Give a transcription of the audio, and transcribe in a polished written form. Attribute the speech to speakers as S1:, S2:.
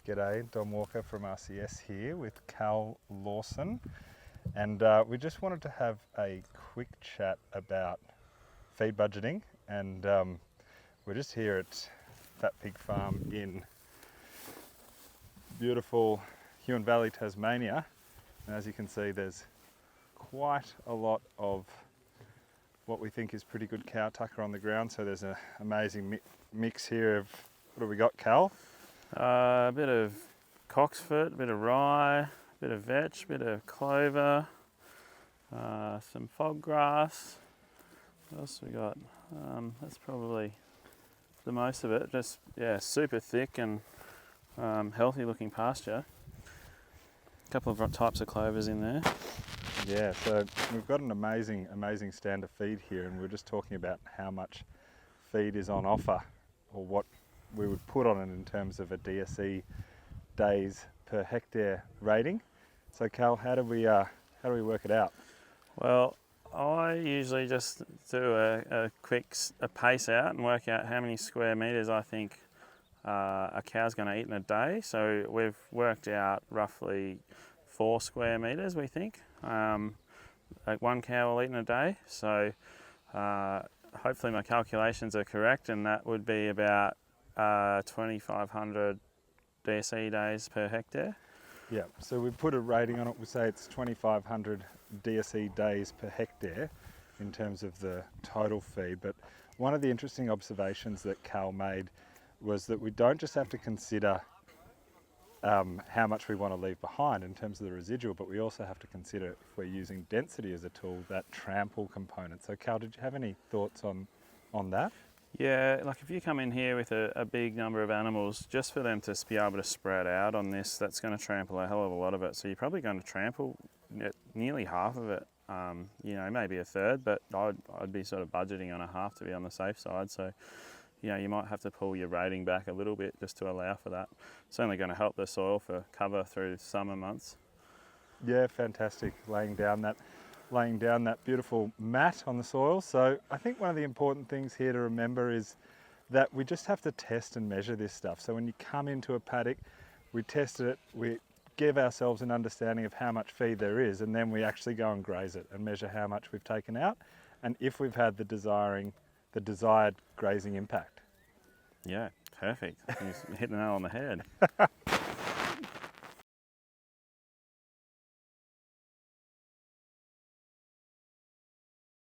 S1: G'day, Don Walker from RCS here with Cal Lawson, and we just wanted to have a quick chat about feed budgeting, and we're just here at Fat Pig Farm in beautiful Huon Valley, Tasmania, and as you can see there's quite a lot of what we think is pretty good cow tucker on the ground, so there's an amazing mix here of, what have we got, Cal?
S2: A bit of cocksfoot, a bit of rye, a bit of vetch, a bit of clover, some fog grass. What else we got? That's probably the most of it. Just, yeah, super thick and healthy looking pasture. A couple of types of clovers in there.
S1: Yeah, so we've got an amazing stand of feed here, and we're just talking about how much feed is on offer, or what we would put on it in terms of a DSE days per hectare rating. So Cal, how do we work it out?
S2: Well, I usually just do a quick pace out and work out how many square metres I think a cow's going to eat in a day. So we've worked out roughly 4 square metres, we think, like one cow will eat in a day. So hopefully my calculations are correct, and that would be about 2,500 DSE days per hectare.
S1: Yeah, so we put a rating on it. We say it's 2,500 DSE days per hectare in terms of the total feed. But one of the interesting observations that Cal made was that we don't just have to consider how much we want to leave behind in terms of the residual, but we also have to consider, if we're using density as a tool, that trample component. So Cal, did you have any thoughts on that?
S2: Yeah, like if you come in here with a big number of animals, just for them to be able to spread out on this, that's going to trample a hell of a lot of it. So you're probably going to trample nearly half of it, maybe a third, but I'd be sort of budgeting on a half to be on the safe side. So, you might have to pull your rating back a little bit just to allow for that. It's only going to help the soil for cover through summer months.
S1: Yeah, fantastic, laying down that beautiful mat on the soil. So I think one of the important things here to remember is that we just have to test and measure this stuff. So when you come into a paddock, we test it, we give ourselves an understanding of how much feed there is, and then we actually go and graze it and measure how much we've taken out and if we've had the desired grazing impact.
S2: Yeah, perfect. You're hitting the nail on the head.